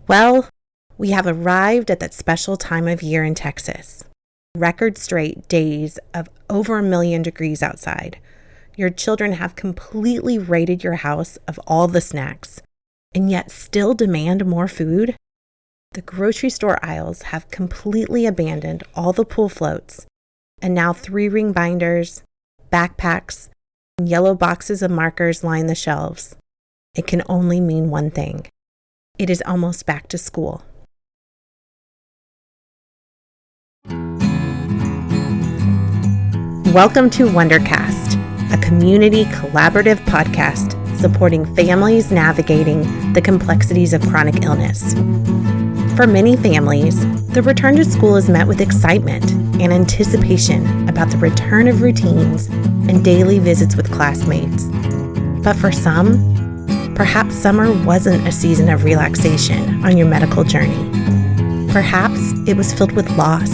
Well, we have arrived at that special time of year in Texas. Record straight days of over 1,000,000 degrees outside. Your children have completely raided your house of all the snacks, and yet still demand more food? The grocery store aisles have completely abandoned all the pool floats, and now 3-ring binders, backpacks, and yellow boxes of markers line the shelves. It can only mean one thing. It is almost back to school. Welcome to Wondercast, a community collaborative podcast supporting families navigating the complexities of chronic illness. For many families, the return to school is met with excitement and anticipation about the return of routines and daily visits with classmates. But for some, perhaps summer wasn't a season of relaxation on your medical journey. Perhaps it was filled with loss,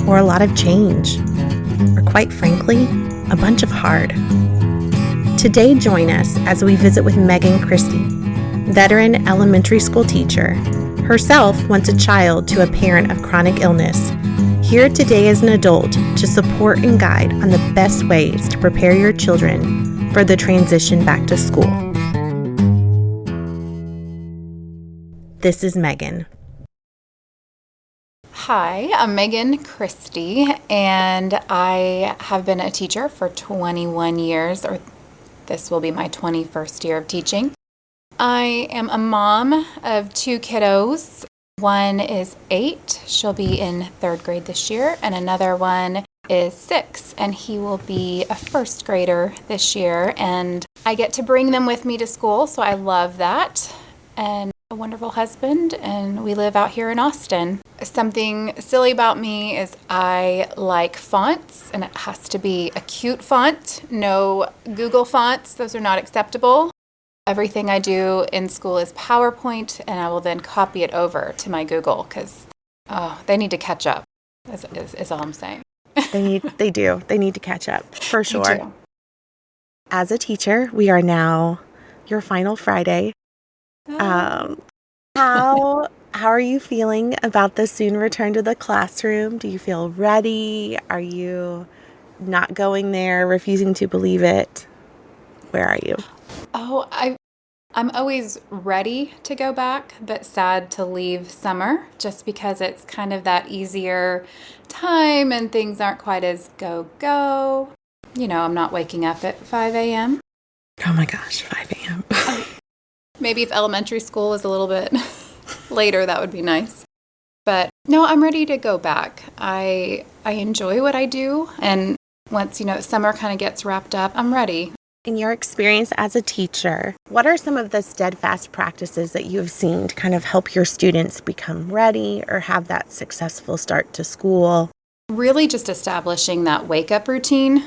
or a lot of change, or quite frankly, a bunch of hard. Today, join us as we visit with Megan Christie, veteran elementary school teacher, herself once a child to a parent of chronic illness, here today as an adult to support and guide on the best ways to prepare your children for the transition back to school. This is Megan. Hi, I'm Megan Christie, and I have been a teacher for 21 years, or this will be my 21st year of teaching. I am a mom of 2 kiddos. One is 8, she'll be in 3rd grade this year, and another one is 6, and he will be a 1st grader this year, and I get to bring them with me to school, so I love that. And a wonderful husband, and we live out here in Austin. Something silly about me is I like fonts, and it has to be a cute font. No Google fonts, those are not acceptable. Everything I do in school is PowerPoint, and I will then copy it over to my Google because they need to catch up, is all I'm saying. They do. They need to catch up, for sure. As a teacher, we are now your final Friday. How are you feeling about the soon return to the classroom? Do you feel ready? Are you not going there, refusing to believe it? Where are you? I'm always ready to go back, but sad to leave summer just because it's kind of that easier time and things aren't quite as go. You know, I'm not waking up at 5 a.m. Oh my gosh, 5 a.m. Maybe if elementary school was a little bit later, that would be nice. But no, I'm ready to go back. I enjoy what I do. And once, summer kind of gets wrapped up, I'm ready. In your experience as a teacher, what are some of the steadfast practices that you have seen to kind of help your students become ready or have that successful start to school? Really just establishing that wake-up routine.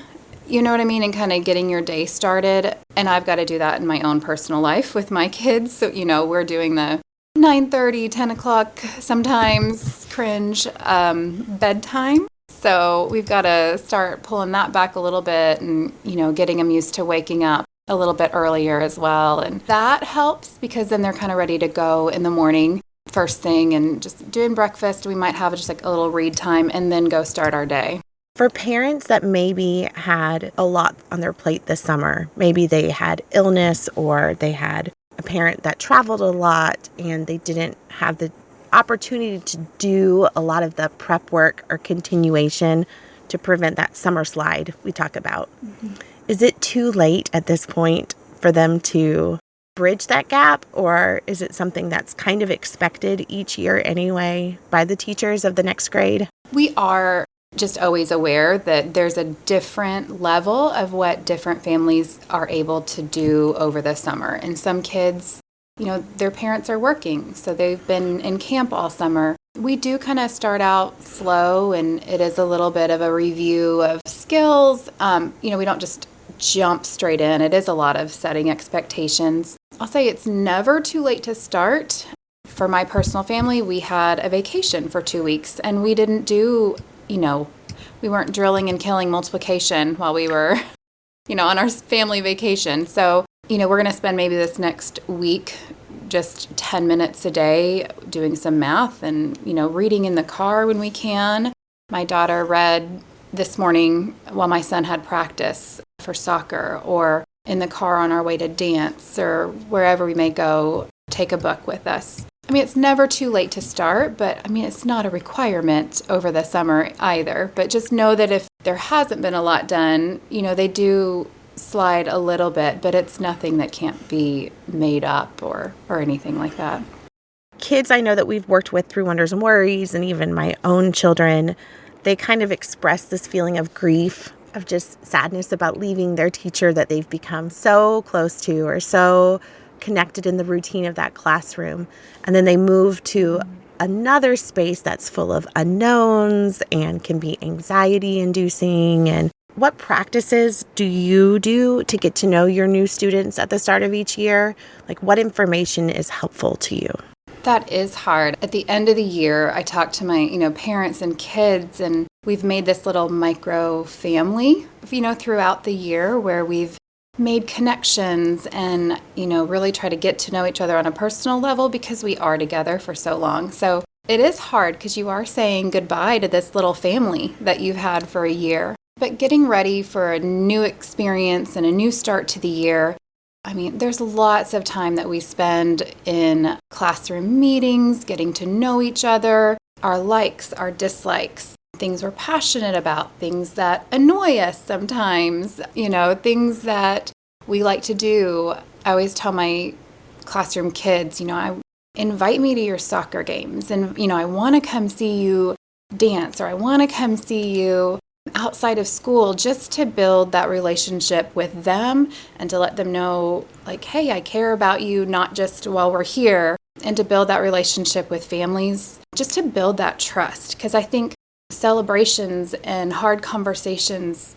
You know what I mean? And kind of getting your day started. And I've got to do that in my own personal life with my kids. So, we're doing the 9:30, 10 o'clock, sometimes cringe bedtime. So we've got to start pulling that back a little bit and, getting them used to waking up a little bit earlier as well. And that helps because then they're kind of ready to go in the morning first thing and just doing breakfast. We might have just like a little read time and then go start our day. For parents that maybe had a lot on their plate this summer, maybe they had illness or they had a parent that traveled a lot and they didn't have the opportunity to do a lot of the prep work or continuation to prevent that summer slide we talk about. Mm-hmm. Is it too late at this point for them to bridge that gap, or is it something that's kind of expected each year anyway by the teachers of the next grade? We are just always aware that there's a different level of what different families are able to do over the summer. And some kids, their parents are working, so they've been in camp all summer. We do kind of start out slow, and it is a little bit of a review of skills. We don't just jump straight in. It is a lot of setting expectations. I'll say it's never too late to start. For my personal family, we had a vacation for 2 weeks, and we didn't do we weren't drilling and killing multiplication while we were, on our family vacation. So, we're going to spend maybe this next week just 10 minutes a day doing some math and, reading in the car when we can. My daughter read this morning while my son had practice for soccer, or in the car on our way to dance, or wherever we may go, take a book with us. It's never too late to start, but it's not a requirement over the summer either. But just know that if there hasn't been a lot done, they do slide a little bit, but it's nothing that can't be made up or anything like that. Kids I know that we've worked with through Wonders and Worries, and even my own children, they kind of express this feeling of grief, of just sadness about leaving their teacher that they've become so close to or so connected in the routine of that classroom. And then they move to another space that's full of unknowns and can be anxiety inducing. And what practices do you do to get to know your new students at the start of each year? Like, what information is helpful to you? That is hard. At the end of the year, I talk to my, parents and kids, and we've made this little micro family, throughout the year where we've made connections and, really try to get to know each other on a personal level because we are together for so long. So it is hard because you are saying goodbye to this little family that you've had for a year. But getting ready for a new experience and a new start to the year, there's lots of time that we spend in classroom meetings, getting to know each other, our likes, our dislikes, things we're passionate about, things that annoy us sometimes, things that we like to do. I always tell my classroom kids, invite me to your soccer games, and, I want to come see you dance, or I want to come see you outside of school, just to build that relationship with them and to let them know, like, hey, I care about you, not just while we're here, and to build that relationship with families, just to build that trust. Because I think celebrations and hard conversations,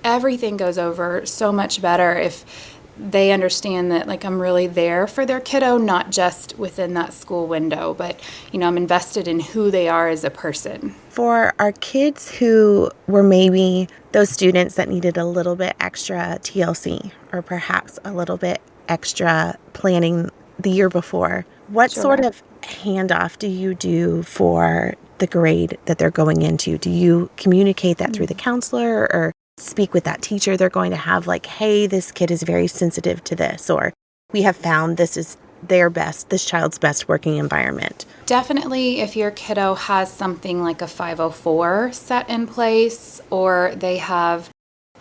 everything goes over so much better if they understand that, like, I'm really there for their kiddo, not just within that school window, but, I'm invested in who they are as a person. For our kids who were maybe those students that needed a little bit extra TLC or perhaps a little bit extra planning the year before, what sort of handoff do you do for the grade that they're going into? Do you communicate that through the counselor, or speak with that teacher they're going to have, like, hey, this kid is very sensitive to this, or we have found this is this child's best working environment? Definitely, if your kiddo has something like a 504 set in place, or they have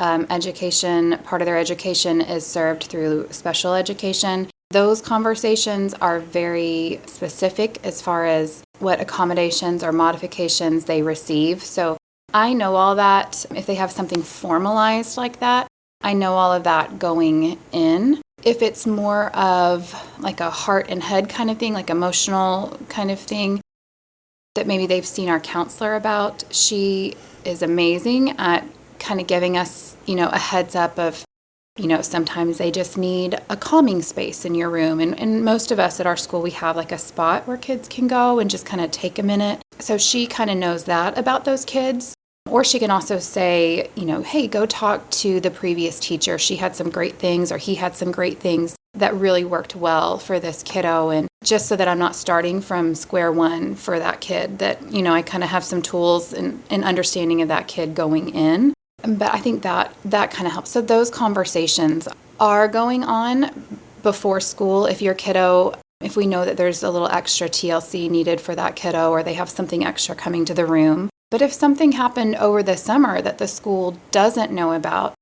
education, part of their education is served through special education, those conversations are very specific as far as what accommodations or modifications they receive. So I know all that. If they have something formalized like that, I know all of that going in. If it's more of like a heart and head kind of thing, like emotional kind of thing, that maybe they've seen our counselor about, she is amazing at kind of giving us, a heads up of, sometimes they just need a calming space in your room. And most of us at our school, we have like a spot where kids can go and just kind of take a minute. So she kind of knows that about those kids. Or she can also say, hey, go talk to the previous teacher. She had some great things, or he had some great things that really worked well for this kiddo. And just so that I'm not starting from square one for that kid, that, I kind of have some tools and understanding of that kid going in. But I think that kind of helps. So those conversations are going on before school. If your kiddo, if we know that there's a little extra TLC needed for that kiddo, or they have something extra coming to the room. But if something happened over the summer that the school doesn't know about,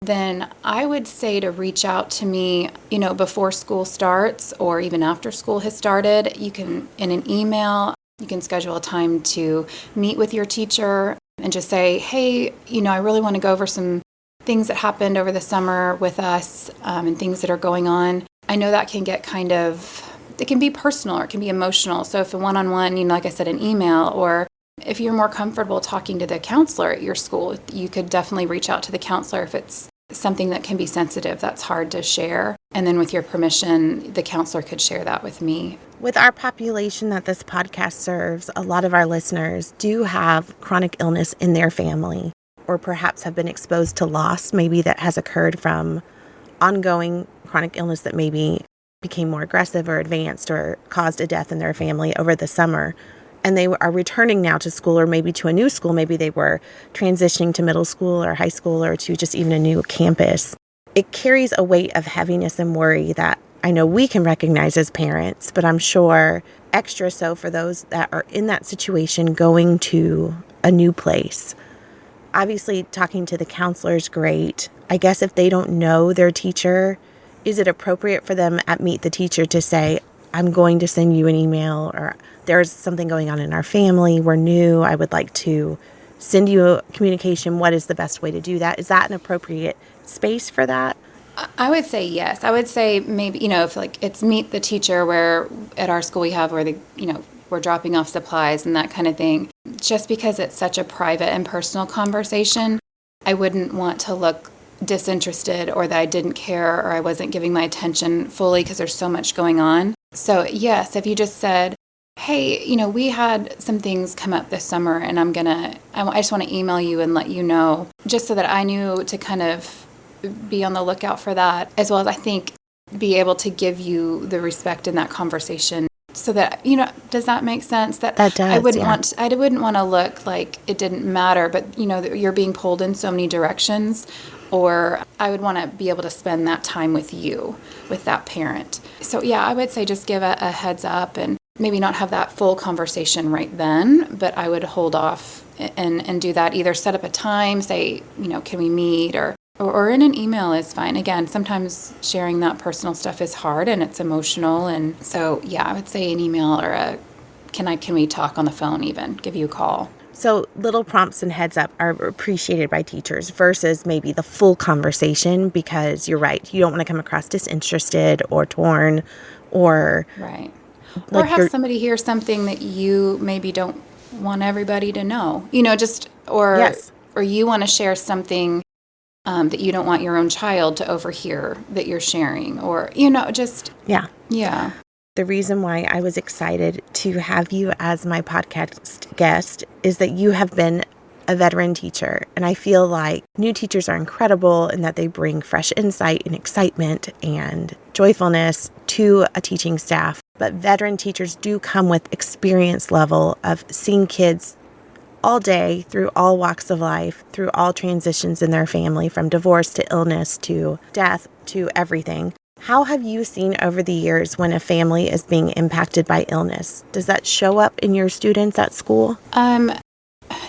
then I would say to reach out to me, before school starts, or even after school has started. You can, in an email, you can schedule a time to meet with your teacher and just say, hey, I really want to go over some things that happened over the summer with us, and things that are going on. I know that can get it can be personal, or it can be emotional. So if a one-on-one, like I said, an email, or if you're more comfortable talking to the counselor at your school, you could definitely reach out to the counselor if it's something that can be sensitive, that's hard to share. And then with your permission, the counselor could share that with me. With our population that this podcast serves, a lot of our listeners do have chronic illness in their family, or perhaps have been exposed to loss, maybe that has occurred from ongoing chronic illness that maybe became more aggressive or advanced or caused a death in their family over the summer, and they are returning now to school or maybe to a new school. Maybe they were transitioning to middle school or high school or to just even a new campus. It carries a weight of heaviness and worry that I know we can recognize as parents, but I'm sure extra so for those that are in that situation going to a new place. Obviously, talking to the counselor is great. I guess if they don't know their teacher, is it appropriate for them at Meet the Teacher to say, I'm going to send you an email, or there's something going on in our family, we're new, I would like to send you a communication. What is the best way to do that? Is that an appropriate space for that? I would say yes. I would say maybe, if like it's Meet the Teacher where at our school we have where we're dropping off supplies and that kind of thing. Just because it's such a private and personal conversation, I wouldn't want to look disinterested or that I didn't care or I wasn't giving my attention fully because there's so much going on. So yes, if you just said, hey, we had some things come up this summer and I just want to email you and let you know, just so that I knew to kind of be on the lookout for that, as well as I think be able to give you the respect in that conversation so that, does that make sense? That does, I wouldn't yeah. I wouldn't want to look like it didn't matter, but you're being pulled in so many directions, or I would want to be able to spend that time with you, with that parent. So yeah, I would say just give a heads up and maybe not have that full conversation right then, but I would hold off and do that. Either set up a time, say, can we meet, or in an email is fine. Again, sometimes sharing that personal stuff is hard and it's emotional. And so, yeah, I would say an email or can we talk on the phone even, give you a call. So little prompts and heads up are appreciated by teachers versus maybe the full conversation, because you're right. You don't want to come across disinterested or torn or... Right. Like or have somebody hear something that you maybe don't want everybody to know, Yes. or you want to share something that you don't want your own child to overhear that you're sharing, or, just... Yeah. Yeah. The reason why I was excited to have you as my podcast guest is that you have been a veteran teacher. And I feel like new teachers are incredible in that they bring fresh insight and excitement and joyfulness to a teaching staff. But veteran teachers do come with experience level of seeing kids all day, through all walks of life, through all transitions in their family, from divorce to illness to death to everything. How have you seen over the years when a family is being impacted by illness? Does that show up in your students at school?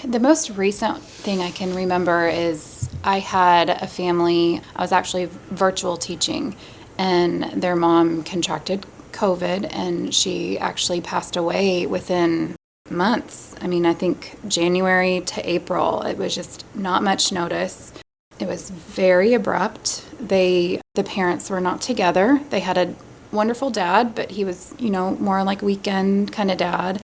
The most recent thing I can remember is I had a family, I was actually virtual teaching, and their mom contracted COVID, and she actually passed away within months. I mean, I think January to April. It was just not much notice. It was very abrupt. The parents were not together. They had a wonderful dad, but he was, more like weekend kind of dad.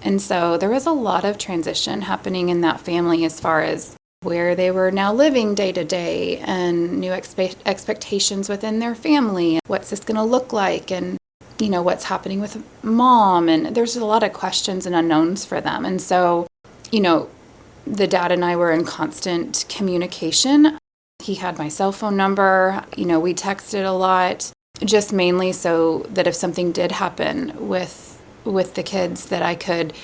And so there was a lot of transition happening in that family as far as where they were now living day to day and new expectations within their family. What's this going to look like? And what's happening with mom, and there's a lot of questions and unknowns for them. And so, the dad and I were in constant communication. He had my cell phone number. We texted a lot, just mainly so that if something did happen with the kids, that I could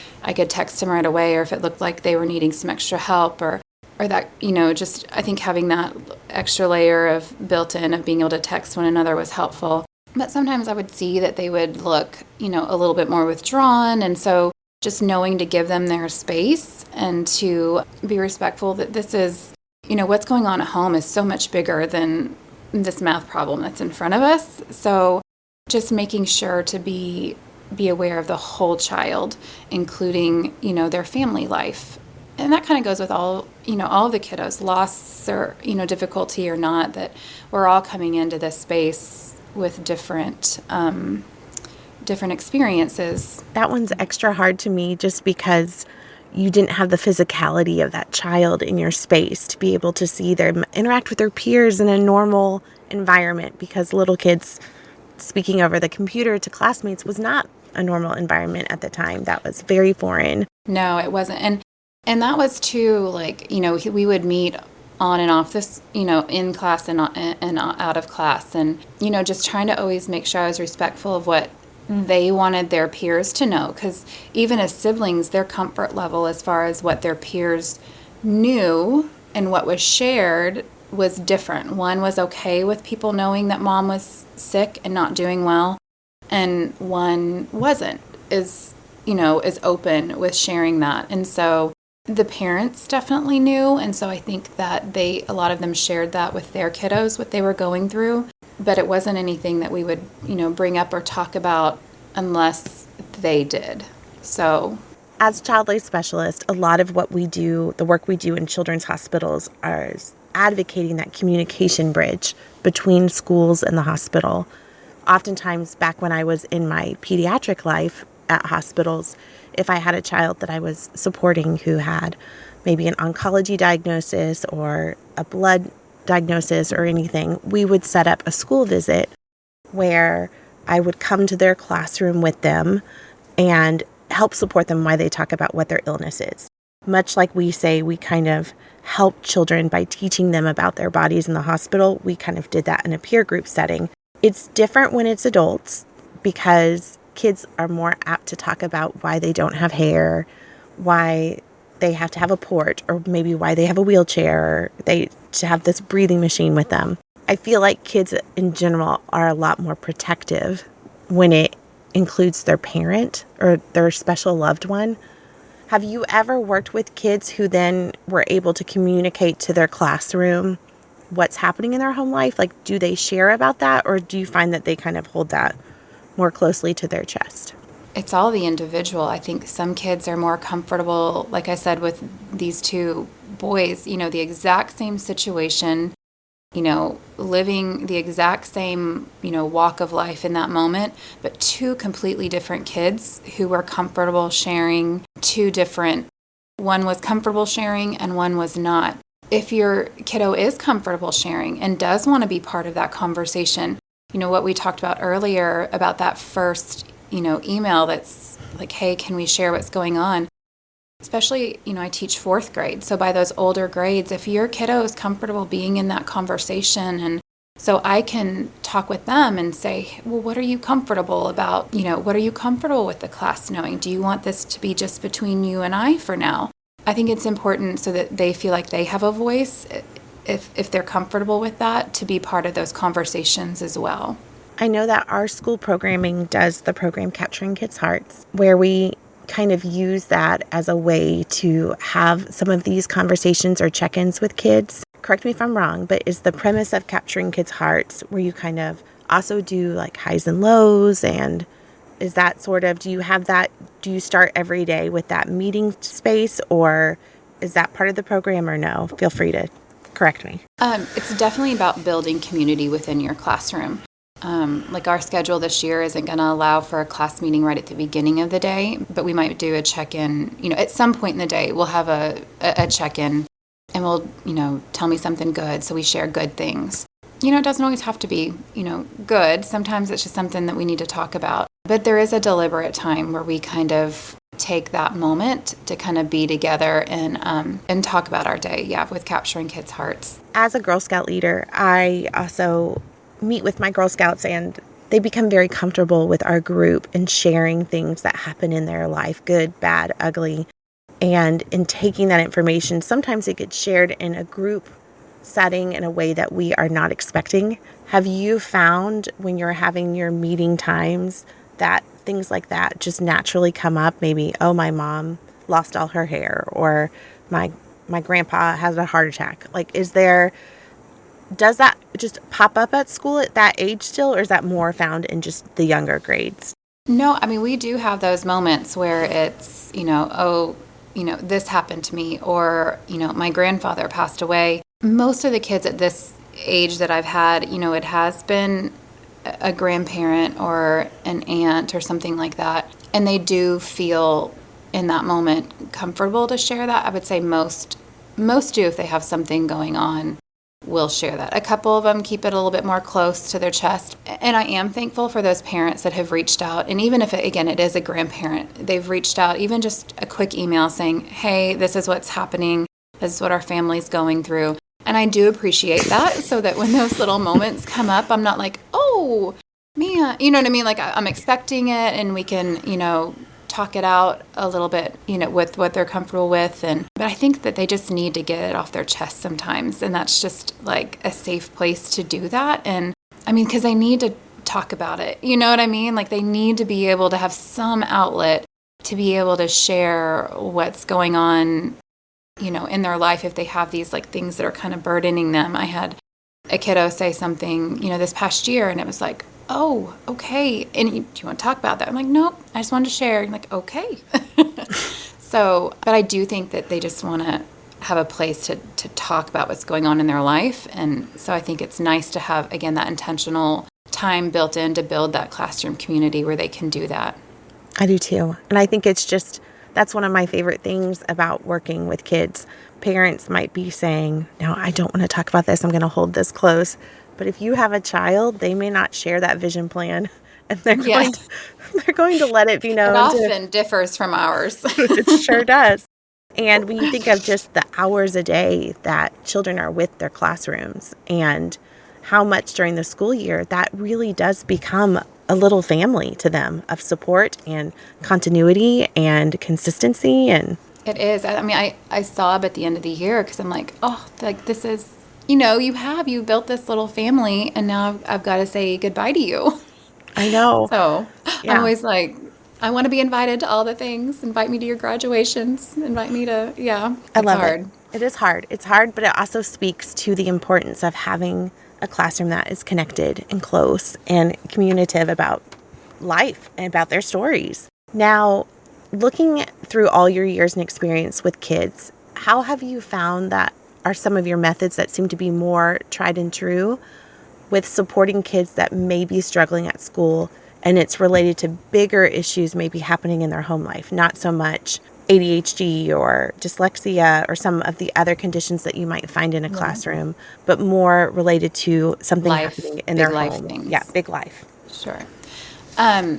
text him right away, or if it looked like they were needing some extra help, or that, just I think having that extra layer of built in of being able to text one another was helpful. But sometimes I would see that they would look, a little bit more withdrawn. And so just knowing to give them their space and to be respectful that this is, what's going on at home is so much bigger than this math problem that's in front of us. So just making sure to be aware of the whole child, including, their family life. And that kind of goes with all of the kiddos, loss or, difficulty or not, that we're all coming into this space with different experiences. That one's extra hard to me just because you didn't have the physicality of that child in your space to be able to see them interact with their peers in a normal environment, because little kids speaking over the computer to classmates was not a normal environment at the time. That was very foreign. No, it wasn't. And that was too, like, we would meet on and off this, in class and out of class. And, just trying to always make sure I was respectful of what they wanted their peers to know. Because even as siblings, their comfort level as far as what their peers knew and what was shared was different. One was okay with people knowing that mom was sick and not doing well, and one wasn't is open with sharing that. And so the parents definitely knew, and so I think that a lot of them shared that with their kiddos, what they were going through, but it wasn't anything that we would, bring up or talk about unless they did. So as child life specialists, a lot of what we do, the work we do in children's hospitals, is advocating that communication bridge between schools and the hospital. Oftentimes, back when I was in my pediatric life at hospitals, if I had a child that I was supporting who had maybe an oncology diagnosis or a blood diagnosis or anything, we would set up a school visit where I would come to their classroom with them and help support them while they talk about what their illness is. Much like we say we kind of help children by teaching them about their bodies in the hospital, we kind of did that in a peer group setting. It's different when it's adults because kids are more apt to talk about why they don't have hair, why they have to have a port, or maybe why they have a wheelchair, or they to have this breathing machine with them. I feel like kids in general are a lot more protective when it includes their parent or their special loved one. Have you ever worked with kids who then were able to communicate to their classroom what's happening in their home life? Like, do they share about that, or do you find that they kind of hold that more closely to their chest? It's all the individual. I think some kids are more comfortable, like I said, with these two boys, the exact same situation, living the exact same, walk of life in that moment, but two completely different kids who were comfortable sharing one was comfortable sharing and one was not. If your kiddo is comfortable sharing and does want to be part of that conversation, what we talked about earlier about that first, email that's like, hey, can we share what's going on? Especially, I teach 4th grade. So by those older grades, if your kiddo is comfortable being in that conversation, and so I can talk with them and say, well, what are you comfortable about? What are you comfortable with the class knowing? Do you want this to be just between you and I for now? I think it's important so that they feel like they have a voice, if they're comfortable with that, to be part of those conversations as well. I know that our school programming does the program Capturing Kids' Hearts, where we kind of use that as a way to have some of these conversations or check-ins with kids. Correct me if I'm wrong, but is the premise of Capturing Kids' Hearts where you kind of also do like highs and lows, and is that sort of, do you start every day with that meeting space, or is that part of the program, or no? Feel free to correct me. It's definitely about building community within your classroom. Like our schedule this year isn't going to allow for a class meeting right at the beginning of the day, but we might do a check-in, at some point in the day, we'll have a check-in and we'll, tell me something good. So we share good things. It doesn't always have to be, good. Sometimes it's just something that we need to talk about. But there is a deliberate time where we kind of take that moment to kind of be together and talk about our day. Yeah, with Capturing Kids' Hearts. As a Girl Scout leader, I also meet with my Girl Scouts, and they become very comfortable with our group and sharing things that happen in their life, good, bad, ugly. And in taking that information, sometimes it gets shared in a group setting in a way that we are not expecting. Have you found when you're having your meeting times that things like that just naturally come up? Maybe, oh, my mom lost all her hair, or my grandpa has a heart attack. Like, does that just pop up at school at that age still, or is that more found in just the younger grades? No, we do have those moments where it's, this happened to me, or, my grandfather passed away. Most of the kids at this age that I've had, it has been a grandparent or an aunt or something like that. And they do feel in that moment comfortable to share that. I would say most do, if they have something going on, will share that. A couple of them keep it a little bit more close to their chest. And I am thankful for those parents that have reached out. And even if, it is a grandparent, they've reached out, even just a quick email saying, hey, this is what's happening. This is what our family's going through. And I do appreciate that, so that when those little moments come up, I'm not like, oh, man, you know what I mean? Like I'm expecting it, and we can, talk it out a little bit, with what they're comfortable with. But I think that they just need to get it off their chest sometimes. And that's just like a safe place to do that. And I mean, because they need to talk about it. You know what I mean? Like they need to be able to have some outlet to be able to share what's going on, in their life if they have these like things that are kind of burdening them. I had a kiddo say something, this past year, and it was like, oh, okay. And do you want to talk about that? I'm like, nope, I just wanted to share. I'm like, okay. But I do think that they just want to have a place to talk about what's going on in their life. And so I think it's nice to have, again, that intentional time built in to build that classroom community where they can do that. I do too. And I think that's one of my favorite things about working with kids. Parents might be saying, no, I don't want to talk about this. I'm going to hold this close. But if you have a child, they may not share that vision plan, and they're going to let it be known. It often differs from ours. It sure does. And when you think of just the hours a day that children are with their classrooms and how much during the school year, that really does become a little family to them of support and continuity and consistency. And it is. I mean, I sob at the end of the year because I'm like, oh, like this is, you built this little family, and now I've got to say goodbye to you. I know. So yeah. I'm always like, I want to be invited to all the things. Invite me to your graduations. Invite me to, yeah. I love it. It is hard. It's hard, but it also speaks to the importance of having a classroom that is connected and close and communicative about life and about their stories. Now, looking through all your years and experience with kids, how have you found that are some of your methods that seem to be more tried and true with supporting kids that may be struggling at school, and it's related to bigger issues maybe happening in their home life, not so much ADHD or dyslexia or some of the other conditions that you might find in a classroom, but more related to something happening in their home. Things. Yeah, big life. Sure. I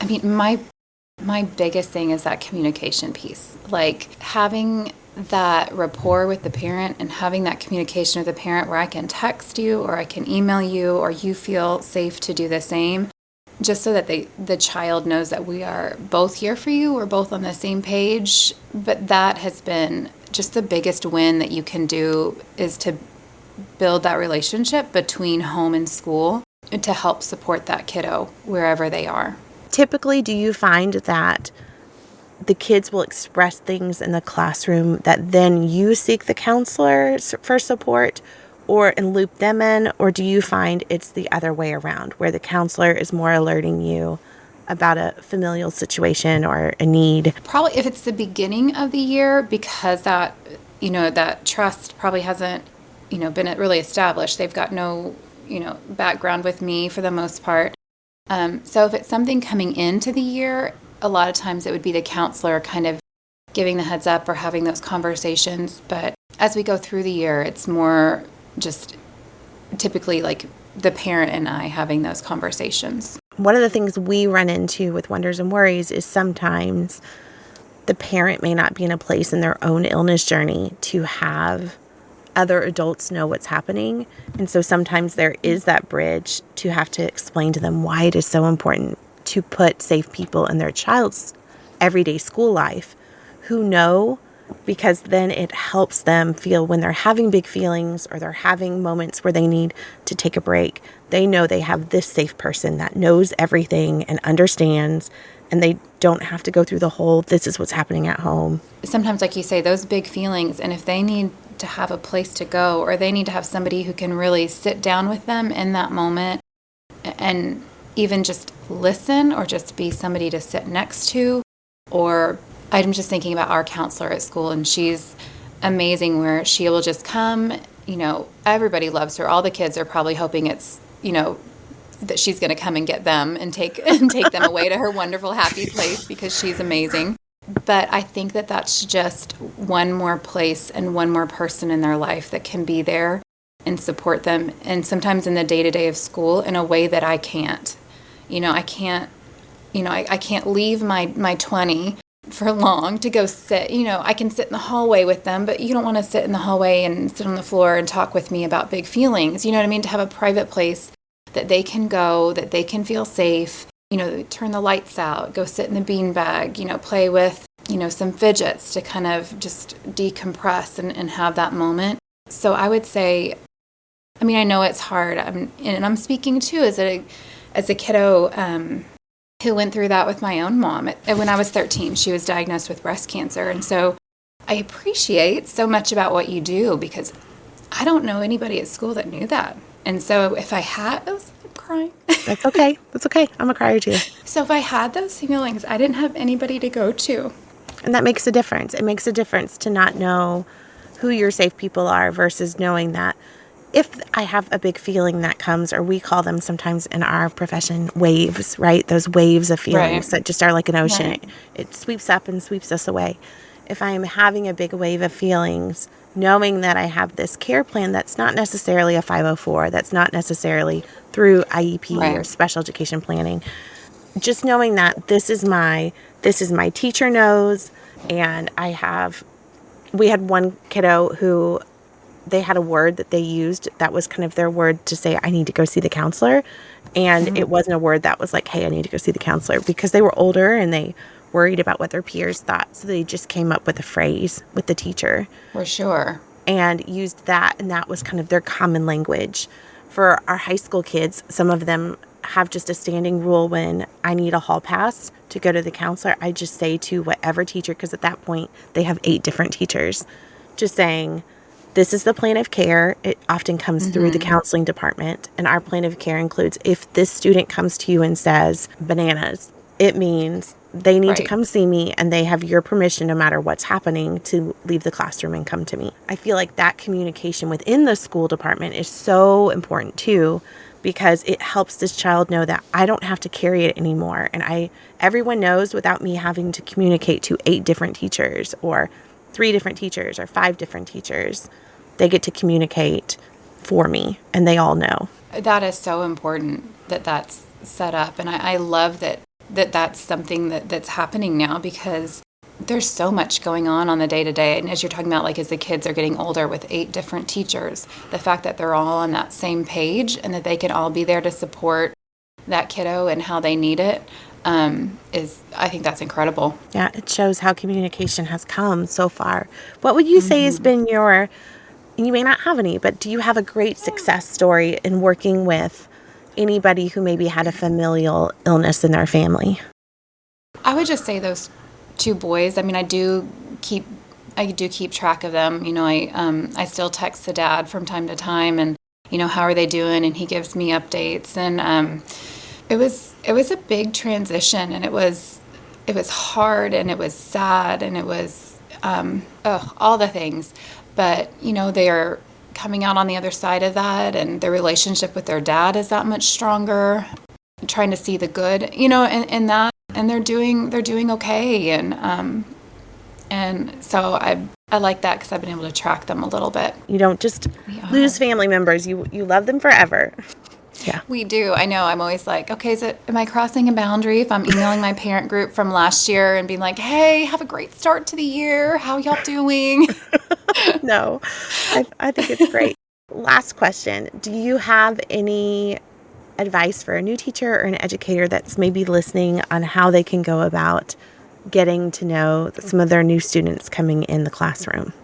mean, my biggest thing is that communication piece. Like having that rapport with the parent and having that communication with the parent where I can text you or I can email you or you feel safe to do the same, just so that the child knows that we are both here for you, we're both on the same page. But that has been just the biggest win that you can do, is to build that relationship between home and school and to help support that kiddo wherever they are. Typically, do you find that the kids will express things in the classroom that then you seek the counselor for support and loop them in, or do you find it's the other way around, where the counselor is more alerting you about a familial situation or a need? Probably if it's the beginning of the year, because that, that trust probably hasn't, been really established. They've got no, background with me for the most part. So if it's something coming into the year, a lot of times it would be the counselor kind of giving the heads up or having those conversations. But as we go through the year, it's more just typically like the parent and I having those conversations. One of the things we run into with Wonders and Worries is sometimes the parent may not be in a place in their own illness journey to have other adults know what's happening. And so sometimes there is that bridge to have to explain to them why it is so important to put safe people in their child's everyday school life who know, because then it helps them feel when they're having big feelings or they're having moments where they need to take a break, they know they have this safe person that knows everything and understands, and they don't have to go through the whole, this is what's happening at home. Sometimes, like you say, those big feelings, and if they need to have a place to go, or they need to have somebody who can really sit down with them in that moment and even just listen, or just be somebody to sit next to. Or I'm just thinking about our counselor at school, and she's amazing, where she will just come, everybody loves her. All the kids are probably hoping it's, that she's going to come and get them and take them away to her wonderful, happy place, because she's amazing. But I think that that's just one more place and one more person in their life that can be there and support them. And sometimes in the day-to-day of school in a way that I can't. I can't leave my 20 for long to go sit. I can sit in the hallway with them, but you don't want to sit in the hallway and sit on the floor and talk with me about big feelings. You know what I mean? To have a private place that they can go, that they can feel safe, turn the lights out, go sit in the beanbag, play with, some fidgets to kind of just decompress and have that moment. So I would say, I know it's hard. I'm speaking too as a kiddo who went through that with my own mom. When I was 13, she was diagnosed with breast cancer. And so I appreciate so much about what you do because I don't know anybody at school that knew that. And so if I had those, I'm crying. That's okay. That's okay. I'm a crier too. So if I had those feelings, I didn't have anybody to go to. And that makes a difference. It makes a difference to not know who your safe people are versus knowing that if I have a big feeling that comes, or we call them sometimes in our profession waves, right? Those waves of feelings that just are like an ocean. Right. It sweeps up and sweeps us away. If I am having a big wave of feelings, knowing that I have this care plan that's not necessarily a 504, that's not necessarily through IEP or special education planning, just knowing that this is my teacher knows, and we had one kiddo who they had a word that they used that was kind of their word to say, I need to go see the counselor. And it wasn't a word that was like, hey, I need to go see the counselor, because they were older and they worried about what their peers thought. So they just came up with a phrase with the teacher. For sure. And used that. And that was kind of their common language. For our high school kids, some of them have just a standing rule when I need a hall pass to go to the counselor. I just say to whatever teacher, because at that point they have 8 different teachers, just saying, this is the plan of care. It often comes through the counseling department. And our plan of care includes, if this student comes to you and says bananas, it means they need to come see me, and they have your permission, no matter what's happening, to leave the classroom and come to me. I feel like that communication within the school department is so important too, because it helps this child know that I don't have to carry it anymore. And everyone knows without me having to communicate to 8 different teachers or 3 different teachers or 5 different teachers. They get to communicate for me, and they all know. That is so important that that's set up. And I love that's something that's happening now, because there's so much going on the day-to-day. And as you're talking about, like, as the kids are getting older with 8 different teachers, the fact that they're all on that same page and that they can all be there to support that kiddo and how they need it, I think that's incredible. Yeah, it shows how communication has come so far. What would you say has been you may not have any, but do you have a great success story in working with anybody who maybe had a familial illness in their family? I would just say those 2 boys. I do keep track of them. I still text the dad from time to time, and how are they doing, and he gives me updates. And it was a big transition, and it was hard, and it was sad, and it was all the things. But they are coming out on the other side of that, and their relationship with their dad is that much stronger. Trying to see the good, in that, and they're doing okay, and so I like that, because I've been able to track them a little bit. You don't just lose family members; you love them forever. Yeah, we do. I know. I'm always like, okay, am I crossing a boundary if I'm emailing my parent group from last year and being like, hey, have a great start to the year. How y'all doing? No, I think it's great. Last question. Do you have any advice for a new teacher or an educator that's maybe listening on how they can go about getting to know some of their new students coming in the classroom?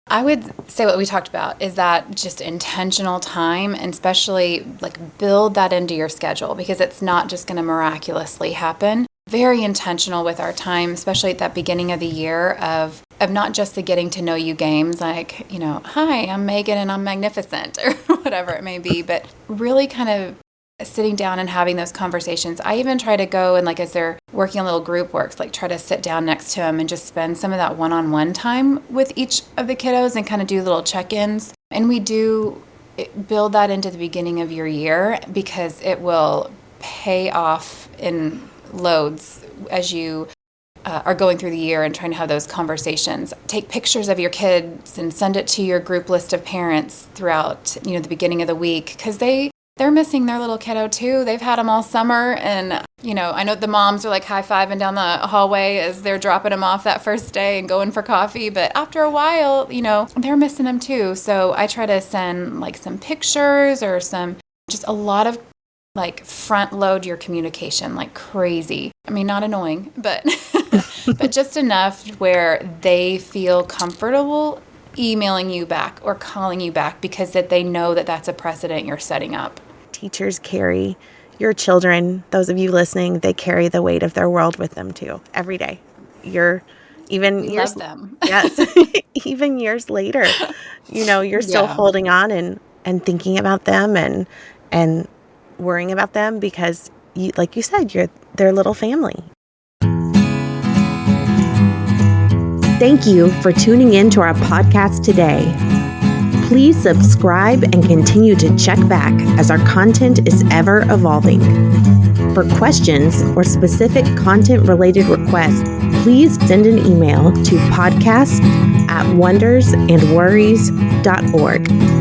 I would say what we talked about is that just intentional time, and especially like build that into your schedule, because it's not just going to miraculously happen. Very intentional with our time, especially at that beginning of the year of not just the getting to know you games, like, hi, I'm Megan and I'm magnificent, or whatever it may be, but really kind of sitting down and having those conversations. I even try to go and, like, as they're working on little group works, like try to sit down next to them and just spend some of that one-on-one time with each of the kiddos and kind of do little check-ins. And we do build that into the beginning of your year, because it will pay off in loads as you are going through the year and trying to have those conversations. Take pictures of your kids and send it to your group list of parents throughout, the beginning of the week, because they're missing their little kiddo too. They've had them all summer, and I know the moms are like high-fiving down the hallway as they're dropping them off that first day and going for coffee. But after a while, they're missing them too. So I try to send like some pictures or just a lot of like front load your communication like crazy. I mean, not annoying, but but just enough where they feel comfortable emailing you back or calling you back because that they know that that's a precedent you're setting up. Teachers carry your children, those of you listening, they carry the weight of their world with them too every day. Love them. Yes. Even years later, you're still holding on and thinking about them and worrying about them because like you said, you're their little family. Thank you for tuning in to our podcast today. Please subscribe and continue to check back as our content is ever evolving. For questions or specific content-related requests, please send an email to podcast@wondersandworries.org.